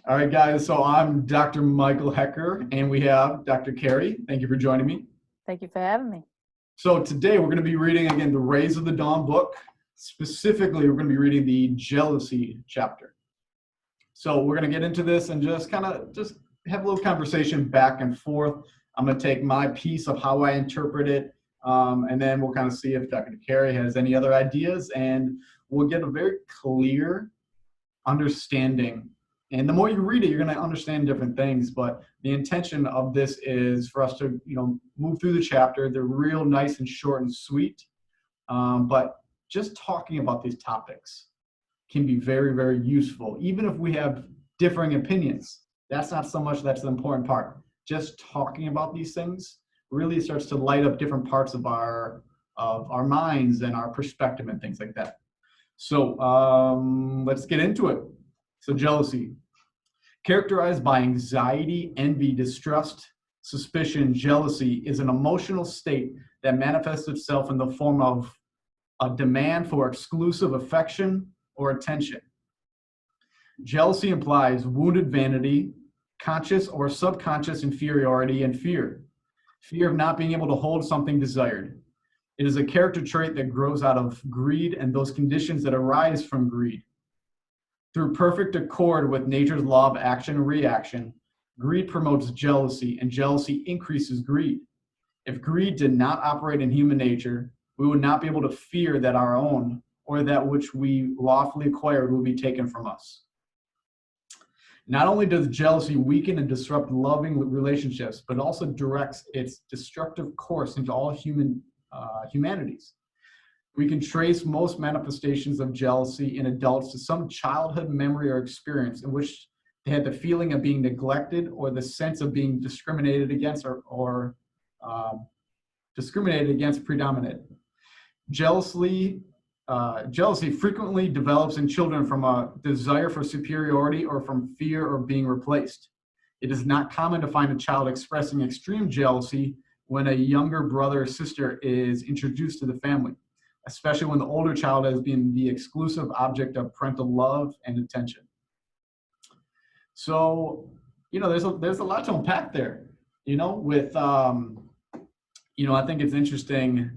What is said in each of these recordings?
All right, guys. So I'm Dr. Michael Hecker, and we have Dr. Carey. Thank you for joining me. Thank you for having me. So today we're going to be reading again the Rays of the Dawn book. Specifically, we're going to be reading the jealousy chapter. So we're going to get into this and just have a little conversation back and forth. I'm going to take my piece of how I interpret it, and then we'll kind of see if Dr. Carey has any other ideas, and we'll get a very clear understanding. And the more you read it, you're going to understand different things. But the intention of this is for us to, move through the chapter. They're real nice and short and sweet. But just talking about these topics can be very, very useful, even if we have differing opinions. That's not so much that's the important part. Just talking about these things really starts to light up different parts of our minds and our perspective and things like that. So let's get into it. So jealousy, characterized by anxiety, envy, distrust, suspicion, jealousy, is an emotional state that manifests itself in the form of a demand for exclusive affection or attention. Jealousy implies wounded vanity, conscious or subconscious inferiority, and fear of not being able to hold something desired. It is a character trait that grows out of greed and those conditions that arise from greed. Through perfect accord with nature's law of action and reaction, greed promotes jealousy, and jealousy increases greed. If greed did not operate in human nature, we would not be able to fear that our own or that which we lawfully acquired will be taken from us. Not only does jealousy weaken and disrupt loving relationships, but also directs its destructive course into all humanities. We can trace most manifestations of jealousy in adults to some childhood memory or experience in which they had the feeling of being neglected or the sense of being discriminated against or discriminated against predominant. Jealousy frequently develops in children from a desire for superiority or from fear of being replaced. It is not common to find a child expressing extreme jealousy when a younger brother or sister is introduced to the family, especially when the older child has been the exclusive object of parental love and attention. So, there's a lot to unpack there, with, I think it's interesting,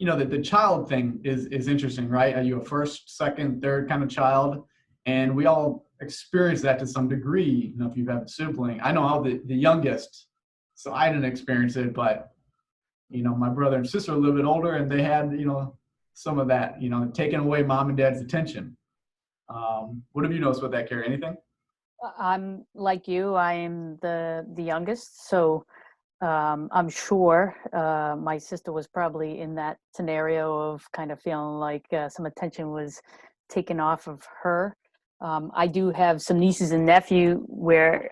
that the child thing is interesting, right? Are you a first, second, third kind of child? And we all experience that to some degree, if you've had a sibling. I know I'm the youngest, so I didn't experience it, but, my brother and sister are a little bit older and they had, some of that, taking away mom and dad's attention. What have you noticed with that, Carey? Anything? I'm like you. I am the youngest, so I'm sure my sister was probably in that scenario of kind of feeling like some attention was taken off of her. I do have some nieces and nephew where,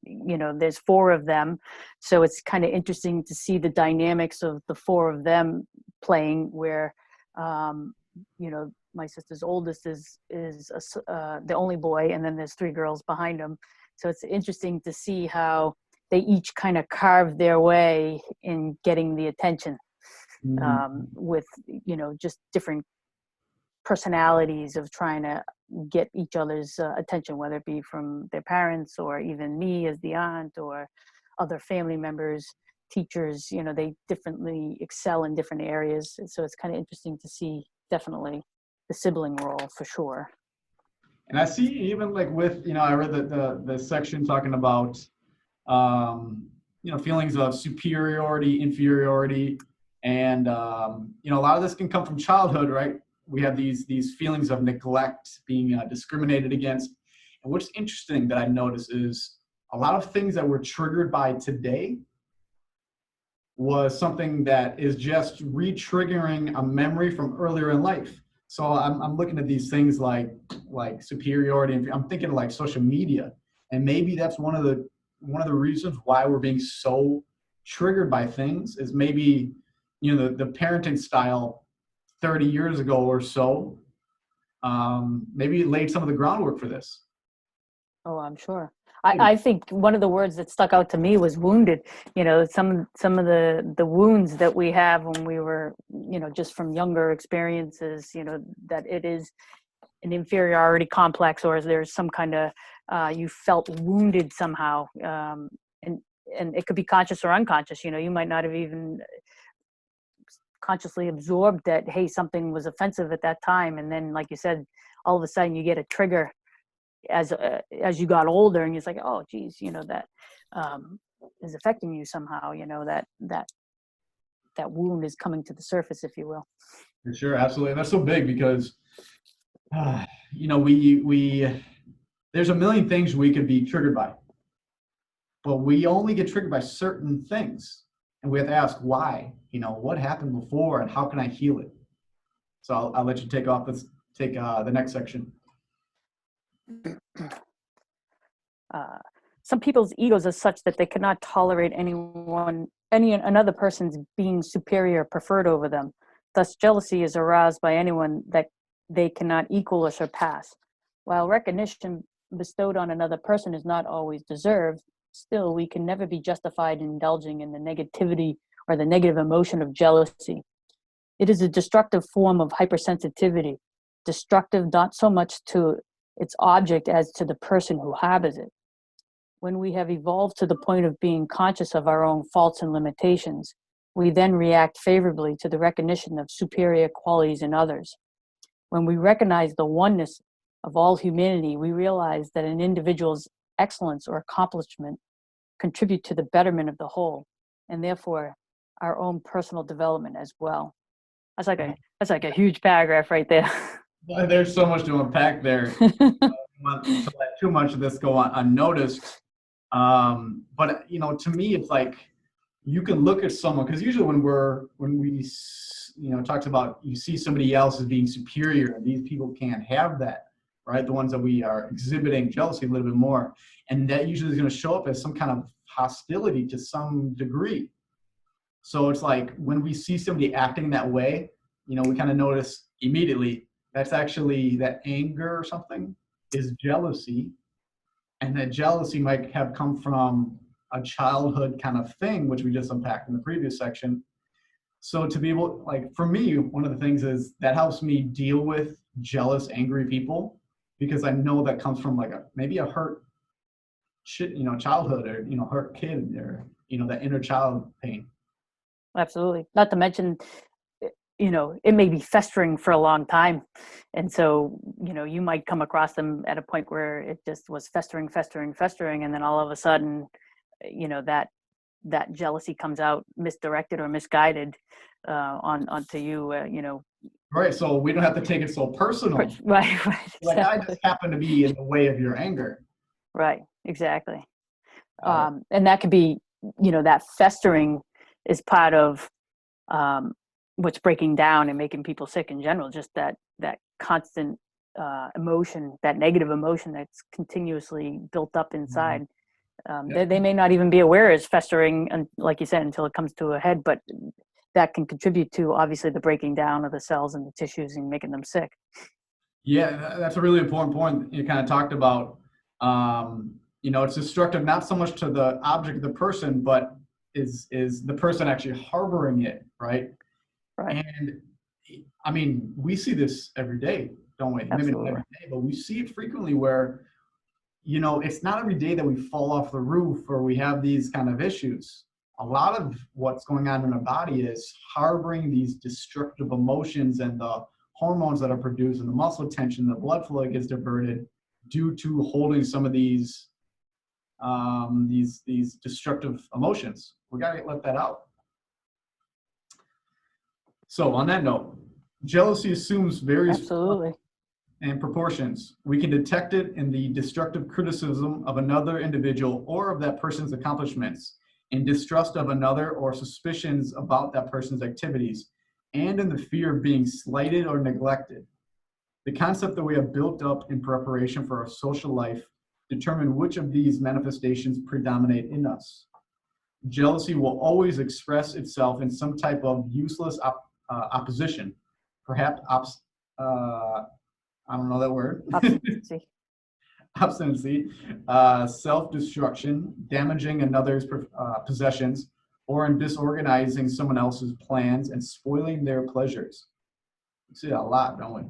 there's four of them. So it's kind of interesting to see the dynamics of the four of them playing where, my sister's oldest is the only boy, and then there's three girls behind him. So it's interesting to see how they each kind of carve their way in getting the attention, with, just different personalities of trying to get each other's attention, whether it be from their parents or even me as the aunt or other family members, teachers. They differently excel in different areas. So it's kind of interesting to see definitely the sibling role for sure. And I see even like with, I read the section talking about, feelings of superiority, inferiority, and, a lot of this can come from childhood, right? We have these feelings of neglect, being discriminated against. And what's interesting that I notice is a lot of things that were triggered by today was something that is just re-triggering a memory from earlier in life. So I'm looking at these things like superiority, and I'm thinking like social media, and maybe that's one of the reasons why we're being so triggered by things is maybe the parenting style 30 years ago or so, maybe it laid some of the groundwork for this. Oh, I'm sure. I think one of the words that stuck out to me was wounded. Some of the wounds that we have when we were, just from younger experiences, that it is an inferiority complex, or there's some kind of you felt wounded somehow, and it could be conscious or unconscious. You might not have even consciously absorbed that, hey, something was offensive at that time, and then, like you said, all of a sudden you get a trigger as you got older, and you're like, oh geez, that is affecting you somehow. That wound is coming to the surface, if you will. For sure, absolutely. And that's so big because we there's a million things we could be triggered by, but we only get triggered by certain things, and we have to ask why. What happened before, and how can I heal it? So I'll let you take off. Let's take the next section. Some people's egos are such that they cannot tolerate another person's being superior or preferred over them. Thus, jealousy is aroused by anyone that they cannot equal or surpass. While recognition bestowed on another person is not always deserved, still we can never be justified in indulging in the negativity or the negative emotion of jealousy. It is a destructive form of hypersensitivity, destructive not so much to its object as to the person who harbors it. When we have evolved to the point of being conscious of our own faults and limitations, we then react favorably to the recognition of superior qualities in others. When we recognize the oneness of all humanity, we realize that an individual's excellence or accomplishment contribute to the betterment of the whole, and therefore our own personal development as well. That's like a huge paragraph right there. Well, there's so much to unpack there. Not to let too much of this go on unnoticed. But to me, it's like you can look at someone, because usually when we talks about, you see somebody else as being superior, these people can't have that, right? The ones that we are exhibiting jealousy a little bit more, and that usually is going to show up as some kind of hostility to some degree. So it's like when we see somebody acting that way, we kind of notice immediately that's actually that anger or something is jealousy. And that jealousy might have come from a childhood kind of thing, which we just unpacked in the previous section. So to be able, for me, one of the things is that helps me deal with jealous, angry people, because I know that comes from maybe a hurt childhood, or, hurt kid, or, that inner child pain. Absolutely. Not to mention, it may be festering for a long time. And so, you might come across them at a point where it just was festering. And then all of a sudden, that jealousy comes out misdirected or misguided onto you, Right. So we don't have to take it so personal. Right. Exactly. I just happen to be in the way of your anger. Right. Exactly. And that could be, that festering is part of what's breaking down and making people sick in general. Just that constant emotion, that negative emotion that's continuously built up inside. They may not even be aware it's festering, and like you said, until it comes to a head. But that can contribute to, obviously, the breaking down of the cells and the tissues and making them sick. Yeah, that's a really important point you kind of talked about. It's destructive not so much to the object of the person, but is the person actually harboring it, right? Right. And I mean, we see this every day, don't we? Absolutely. Maybe not every day, but we see it frequently where, it's not every day that we fall off the roof or we have these kind of issues. A lot of what's going on in our body is harboring these destructive emotions, and the hormones that are produced and the muscle tension, the blood flow gets diverted due to holding some of these destructive emotions. We got to let that out. So on that note, jealousy assumes various Absolutely. and proportions. We can detect it in the destructive criticism of another individual or of that person's accomplishments, in distrust of another or suspicions about that person's activities, and in the fear of being slighted or neglected. The concept that we have built up in preparation for our social life determine which of these manifestations predominate in us. Jealousy will always express itself in some type of useless opposition, perhaps I don't know that word. Obstinacy, self-destruction, damaging another's possessions, or in disorganizing someone else's plans and spoiling their pleasures. We see that a lot, don't we?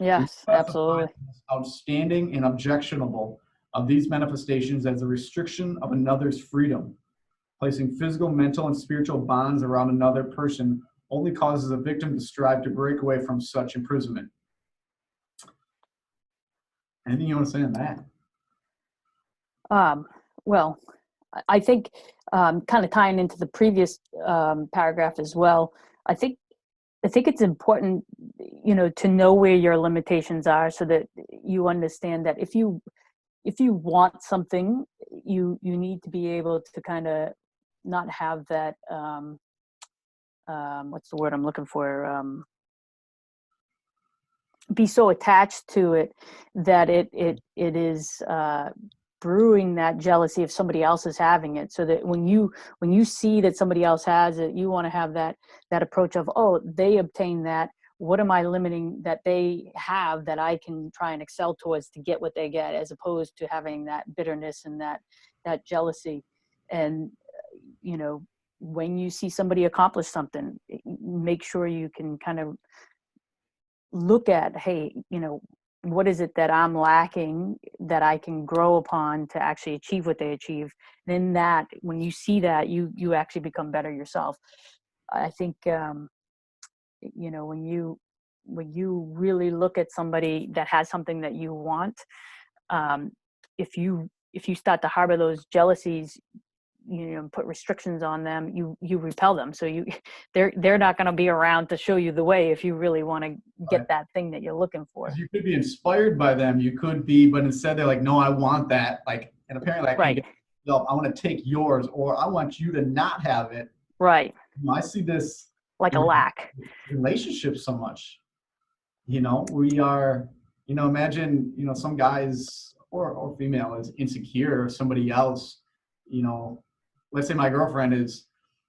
Yes, absolutely. Outstanding and objectionable of these manifestations as a restriction of another's freedom. Placing physical, mental, and spiritual bonds around another person only causes a victim to strive to break away from such imprisonment. Anything you want to say on that? Well, I think kind of tying into the previous paragraph as well, I think it's important, to know where your limitations are so that you understand that if you want something, you need to be able to kind of not have that, what's the word I'm looking for? Be so attached to it that it is brewing that jealousy if somebody else is having it, so that when you see that somebody else has it, you want to have that approach of, oh, they obtain that, what am I limiting that they have that I can try and excel towards to get what they get, as opposed to having that bitterness and that jealousy. And when you see somebody accomplish something, make sure you can kind of look at, hey, what is it that I'm lacking that I can grow upon to actually achieve what they achieve? And in that, when you see that, you actually become better yourself. I think, when you really look at somebody that has something that you want, if you start to harbor those jealousies, put restrictions on them, you repel them. So they're not going to be around to show you the way if you really want to get that thing that you're looking for. You could be inspired by them, you could be, but instead they're like, no, I want that. Like, and apparently I can't get myself, I want to take yours, or I want you to not have it. Right. I see this like a lack. Relationships so much. We are, imagine, some guys or female is insecure, or somebody else, let's say my girlfriend is,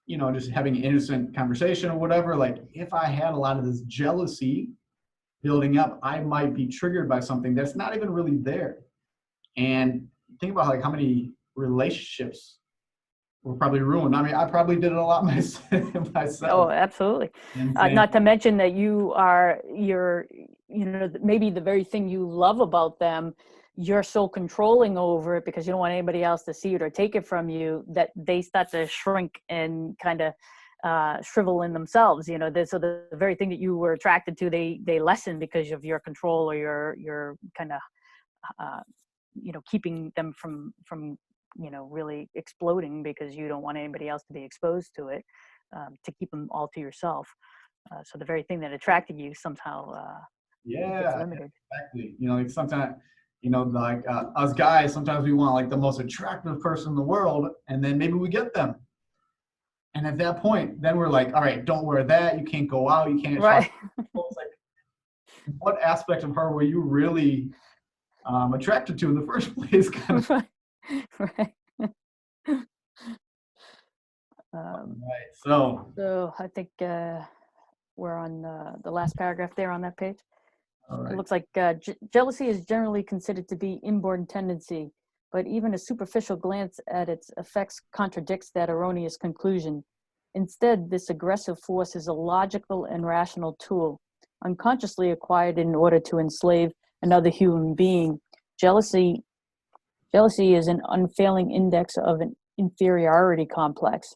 just having an innocent conversation or whatever. Like, if I had a lot of this jealousy building up, I might be triggered by something that's not even really there. And think about like how many relationships were probably ruined. I mean, I probably did it a lot myself. Oh, absolutely. Not to mention that you're maybe the very thing you love about them, you're so controlling over it because you don't want anybody else to see it or take it from you, that they start to shrink and kind of shrivel in themselves. So the very thing that you were attracted to, they lessen because of your control, or your kind of keeping them from really exploding, because you don't want anybody else to be exposed to it, to keep them all to yourself. So the very thing that attracted you somehow gets limited. Exactly. Like sometimes, like us guys, sometimes we want like the most attractive person in the world, and then maybe we get them. And at that point, then we're like, all right, don't wear that. You can't go out. You can't. Right. It's like, what aspect of her were you really attracted to in the first place? Kind of. Right. Right. So I think we're on the last paragraph there on that page. all right. It looks like jealousy is generally considered to be inborn tendency, but even a superficial glance at its effects contradicts that erroneous conclusion. Instead, this aggressive force is a logical and rational tool, unconsciously acquired in order to enslave another human being. Jealousy is an unfailing index of an inferiority complex.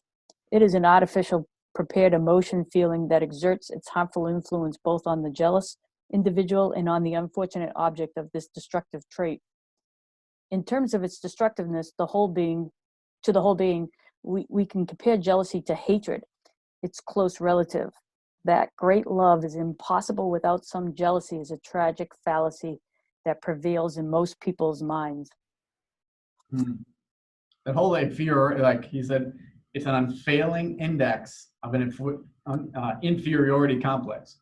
It is an artificial, prepared emotion feeling that exerts its harmful influence both on the jealous individual and on the unfortunate object of this destructive trait. In terms of its destructiveness, to the whole being, we can compare jealousy to hatred, its close relative. That great love is impossible without some jealousy is a tragic fallacy that prevails in most people's minds. That whole inferiority, like he said, it's an unfailing index of an inferiority complex.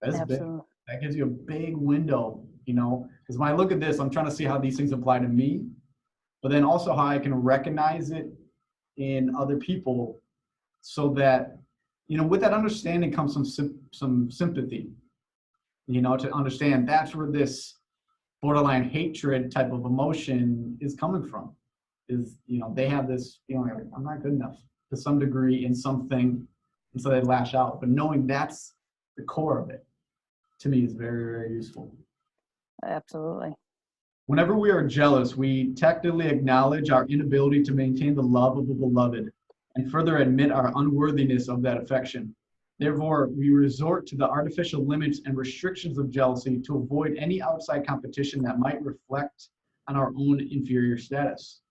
That's big. That gives you a big window, because when I look at this, I'm trying to see how these things apply to me, but then also how I can recognize it in other people, so that, with that understanding comes some sympathy, to understand that's where this borderline hatred type of emotion is coming from. Is, they have this feeling like, I'm not good enough to some degree in something, and so they lash out. But knowing that's the core of it, to me, is very, very useful. Absolutely. Whenever we are jealous, we tacitly acknowledge our inability to maintain the love of the beloved and further admit our unworthiness of that affection. Therefore, we resort to the artificial limits and restrictions of jealousy to avoid any outside competition that might reflect on our own inferior status.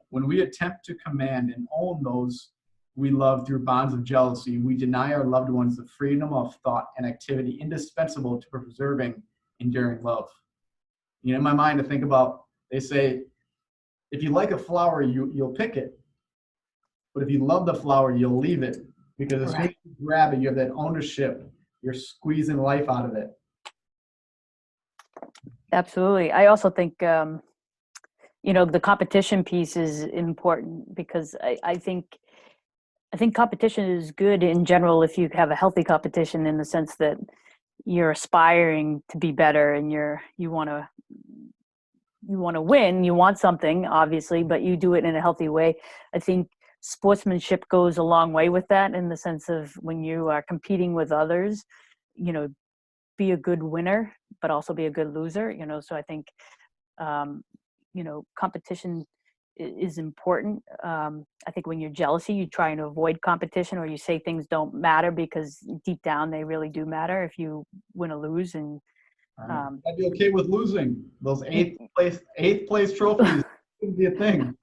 When we attempt to command and own those we love through bonds of jealousy, we deny our loved ones the freedom of thought and activity indispensable to preserving enduring love. In my mind, to think about, they say, if you like a flower, you'll pick it. But if you love the flower, you'll leave it. Because as soon as Right. you grab it, you have that ownership. You're squeezing life out of it. Absolutely. I also think, the competition piece is important because I think competition is good in general if you have a healthy competition in the sense that you're aspiring to be better and you want to win, you want something obviously, but you do it in a healthy way. I think sportsmanship goes a long way with that in the sense of when you are competing with others, be a good winner, but also be a good loser, so I think competition is important. I think when you're jealousy, you try and avoid competition or you say things don't matter because deep down they really do matter if you win or lose. And I'd be okay with losing. Those eighth place trophies wouldn't be a thing.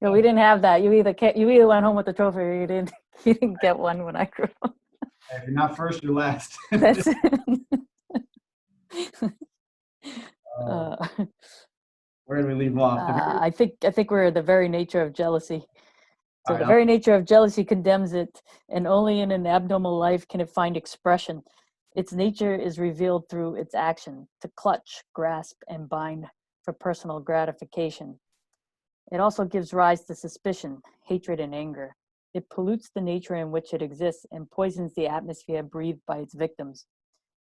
we didn't have that. You either went home with the trophy or you didn't. You didn't get one when I grew up. If you're not first, you're last. That's Uh, where did we leave off? I think we're the very nature of jealousy. So All the right, very nature of jealousy condemns it, and only in an abnormal life can it find expression. Its nature is revealed through its action, to clutch, grasp, and bind for personal gratification. It also gives rise to suspicion, hatred, and anger. It pollutes the nature in which it exists and poisons the atmosphere breathed by its victims.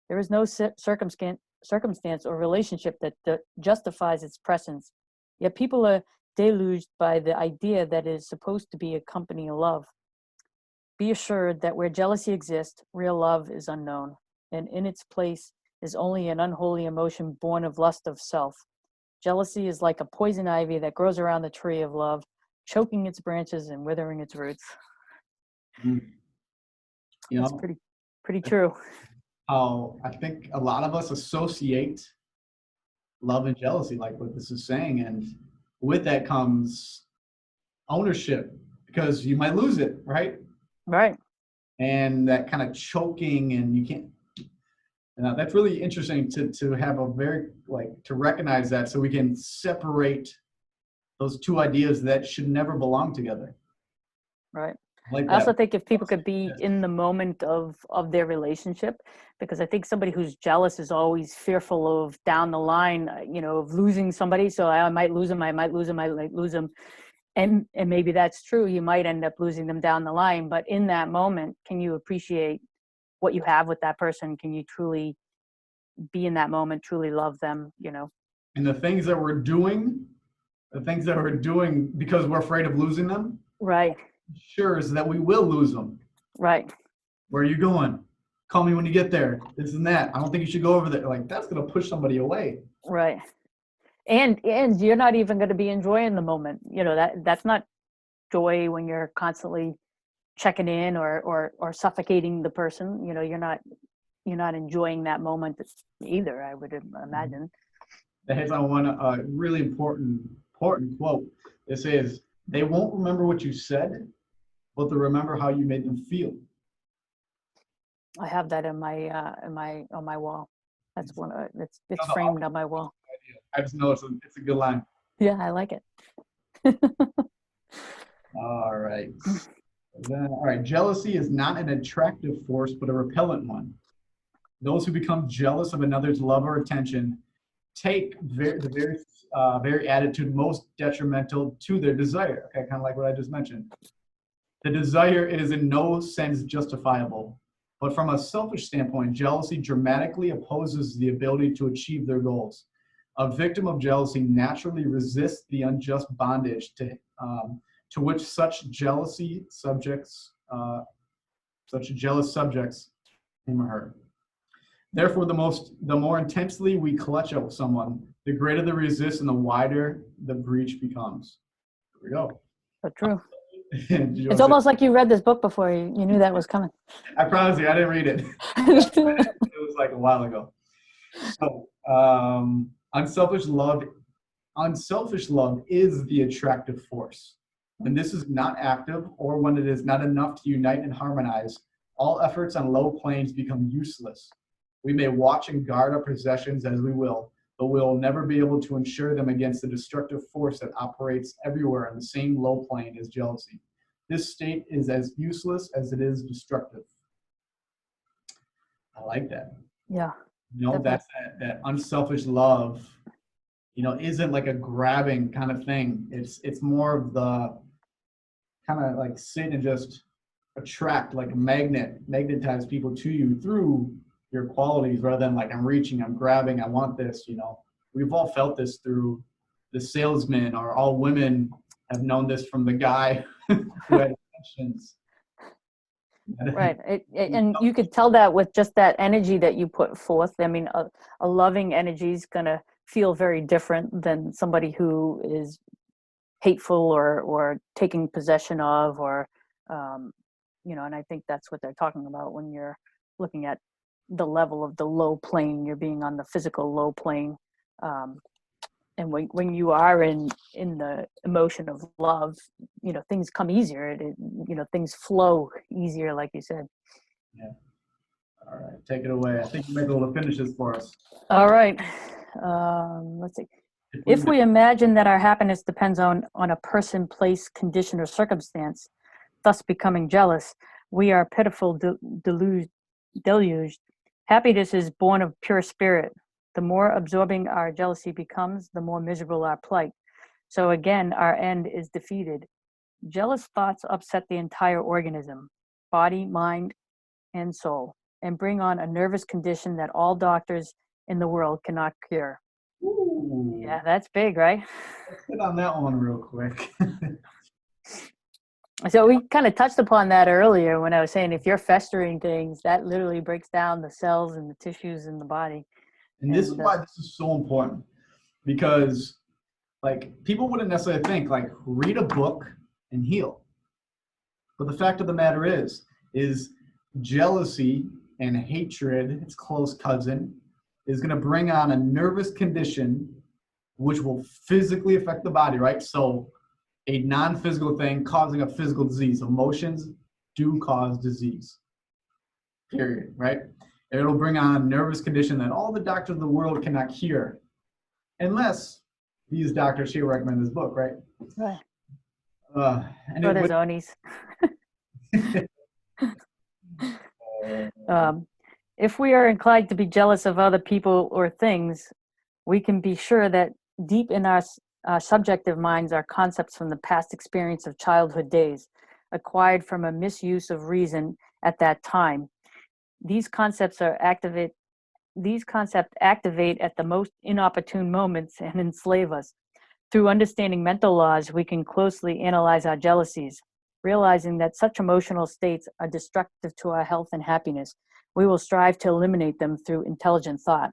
There is no circumstance or relationship that justifies its presence, yet people are deluged by the idea that it is supposed to be accompanying love. Be assured that where jealousy exists, real love is unknown, and in its place is only an unholy emotion born of lust of self. Jealousy is like a poison ivy that grows around the tree of love, choking its branches and withering its roots. That's pretty true. How I think a lot of us associate love and jealousy, like what this is saying, and with that comes ownership because you might lose it, right? Right. And that kind of choking, and you can't. That's really interesting to have a very to recognize that, so we can separate those two ideas that should never belong together. Right. Like I also think if people could be in the moment of their relationship, because I think somebody who's jealous is always fearful of down the line, of losing somebody. So I might lose them, I might lose them. And maybe that's true. You might end up losing them down the line. But in that moment, can you appreciate what you have with that person? Can you truly be in that moment, truly love them, And the things that we're doing because we're afraid of losing them, Right. sure is that we will lose them. Right. Where are you going? Call me when you get there. This and that. I don't think you should go over there. That's going to push somebody away. Right. And you're not even going to be enjoying the moment. That's not joy when you're constantly checking in or suffocating the person. You're not enjoying that moment either, I would imagine. That hits on one really important quote. It says, "They won't remember what you said, but they'll remember how you made them feel." I have that on my wall. That's one. It's framed on my wall. I just know it's a good line. Yeah, I like it. All right. All right. Jealousy is not an attractive force, but a repellent one. Those who become jealous of another's love or attention take the very attitude most detrimental to their desire. Okay, kind of like what I just mentioned. The desire is in no sense justifiable, but from a selfish standpoint, jealousy dramatically opposes the ability to achieve their goals. A victim of jealousy naturally resists the unjust bondage to which such jealous subjects, him or her. Therefore, the more intensely we clutch at someone, the greater the resist and the wider the breach becomes. Here we go. So true. Did you It's want to almost like you read this book before you knew that was coming. I promise you, I didn't read it. It was like a while ago. So, unselfish love is the attractive force. When this is not active, or when it is not enough to unite and harmonize, all efforts on low planes become useless. We may watch and guard our possessions as we will, but we will never be able to insure them against the destructive force that operates everywhere on the same low plane as jealousy. This state is as useless as it is destructive. I like that. Yeah. You know, that's that unselfish love, you know, isn't like a grabbing kind of thing. It's more of the kind of like sit and just attract, like a magnetize people to you through your qualities, rather than like I'm reaching, I'm grabbing, I want this. You know, we've all felt this through the salesman, or all women have known this from the guy who had intentions. Right. And you could tell that with just that energy that you put forth. I mean, a loving energy is going to feel very different than somebody who is hateful or taking possession of, or, you know, and I think that's what they're talking about when you're looking at the level of the low plane. You're being on the physical low plane. And when you are in the emotion of love, you know, things come easier. You know, things flow easier, like you said. Yeah. All right, take it away. I think you might be able to finish this for us. All right. Let's see. If we imagine that our happiness depends on a person, place, condition, or circumstance, thus becoming jealous, we are pitiful, deluged. Happiness is born of pure spirit. The more absorbing our jealousy becomes, the more miserable our plight. So again, our end is defeated. Jealous thoughts upset the entire organism, body, mind, and soul, and bring on a nervous condition that all doctors in the world cannot cure. Ooh. Yeah, that's big, right? Let's hit on that one real quick. So we kind of touched upon that earlier when I was saying if you're festering things, that literally breaks down the cells and the tissues in the body. And this is why this is so important, because like people wouldn't necessarily think like read a book and heal. But the fact of the matter is jealousy and hatred, its close cousin, is going to bring on a nervous condition which will physically affect the body, right? So a non-physical thing causing a physical disease. Emotions do cause disease, period, right? It'll bring on a nervous condition that all the doctors of the world cannot cure, unless these doctors here recommend this book, right? Right. Oni's. If we are inclined to be jealous of other people or things, we can be sure that deep in our subjective minds are concepts from the past experience of childhood days, acquired from a misuse of reason at that time. These concepts activate at the most inopportune moments and enslave us. Through understanding mental laws, we can closely analyze our jealousies. Realizing that such emotional states are destructive to our health and happiness, we will strive to eliminate them through intelligent thought.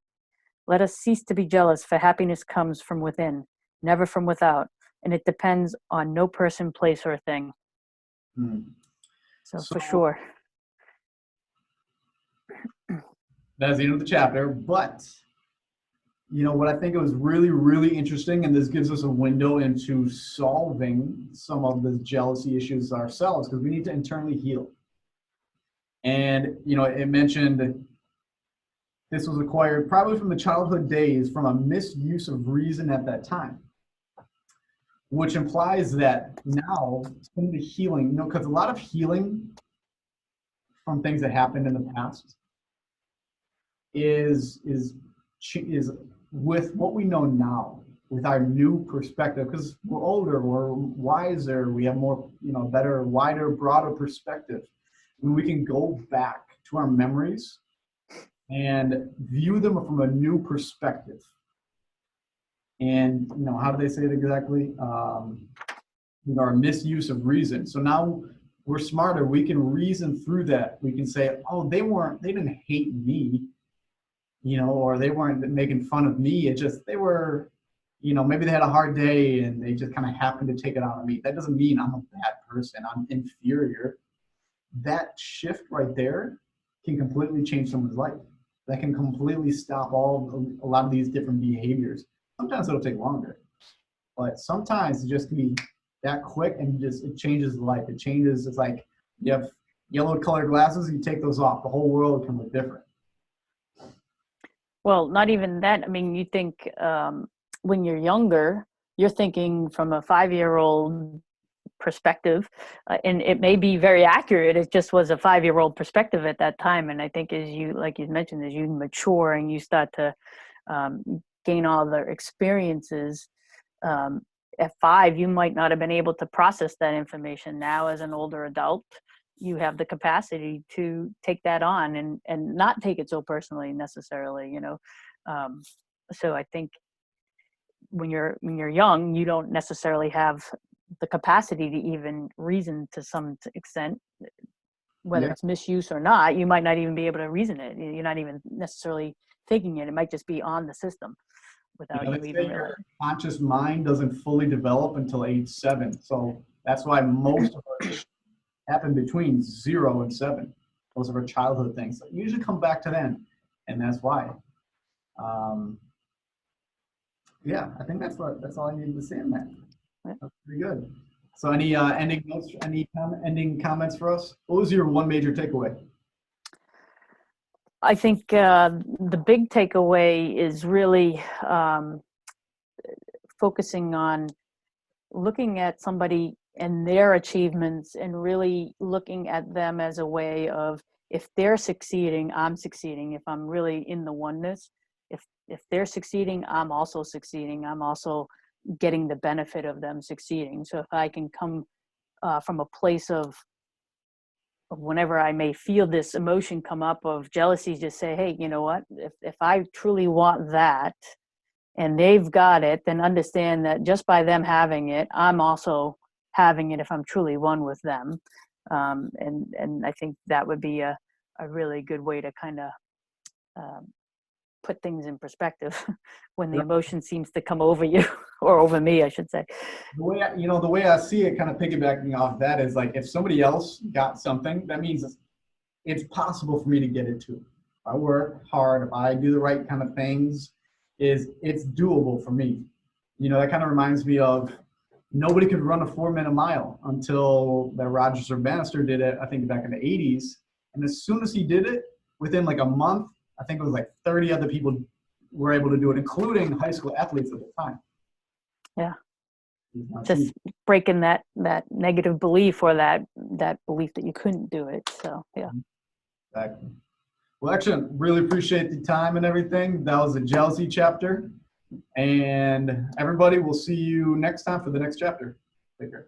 Let us cease to be jealous, for happiness comes from within, never from without, and it depends on no person, place, or thing. So for sure. That's the end of the chapter, but you know what I think it was really, really interesting, and this gives us a window into solving some of the jealousy issues ourselves, because we need to internally heal. And you know, it mentioned that this was acquired probably from the childhood days, from a misuse of reason at that time, which implies that now some of the healing, you know, because a lot of healing from things that happened in the past is with what we know now, with our new perspective, because we're older, we're wiser, we have more, you know, better, wider, broader perspective. When we can go back to our memories and view them from a new perspective. And, you know, how do they say it exactly? You know, our misuse of reason. So now we're smarter. We can reason through that. We can say, oh, they didn't hate me. or they weren't making fun of me. It just, they were, maybe they had a hard day and they just kind of happened to take it out on me. That doesn't mean I'm a bad person. I'm inferior. That shift right there can completely change someone's life. That can completely stop a lot of these different behaviors. Sometimes it'll take longer, but sometimes it just can be that quick and it changes life. It changes. It's like you have yellow colored glasses, you take those off, the whole world can look different. Well, not even that. I mean, you think when you're younger, you're thinking from a 5-year-old perspective, and it may be very accurate. It just was a 5-year-old perspective at that time. And I think as you, like you mentioned, as you mature and you start to gain all the experiences, at 5, you might not have been able to process that information. Now, as an older adult, you have the capacity to take that on and not take it so personally necessarily, So I think when you're young, you don't necessarily have the capacity to even reason to some extent, whether it's misuse or not. You might not even be able to reason it. You're not even necessarily thinking it. It might just be on the system without you even realizing. Your conscious mind doesn't fully develop until age 7. So that's why most of our happen between 0 and 7. Those are our childhood things. So usually come back to then, and that's why. Yeah, I think that's all I needed to say on that. That's pretty good. So any ending notes, ending comments for us? What was your one major takeaway? I think the big takeaway is really focusing on looking at somebody and their achievements and really looking at them as a way of, if they're succeeding, I'm succeeding. If I'm really in the oneness, if they're succeeding, I'm also succeeding. I'm also getting the benefit of them succeeding. So if I can come from a place of whenever I may feel this emotion come up of jealousy, just say, hey, you know what, if I truly want that and they've got it, then understand that just by them having it, I'm also having it if I'm truly one with them. And I think that would be a really good way to kind of put things in perspective when the emotion seems to come over you, or over me, I should say. The way I see it, kind of piggybacking off that, is like, if somebody else got something, that means it's possible for me to get it too. If I work hard, if I do the right kind of things, it's doable for me. That kind of reminds me of, nobody could run a 4-minute mile until that Roger Sir Bannister did it, I think back in the 80s. And as soon as he did it, within like a month, I think it was like 30 other people were able to do it, including high school athletes at the time. Yeah. Just breaking that negative belief, or that belief that you couldn't do it. So, yeah. Exactly. Well, actually, really appreciate the time and everything. That was the jealousy chapter. And everybody, we'll see you next time for the next chapter. Take care.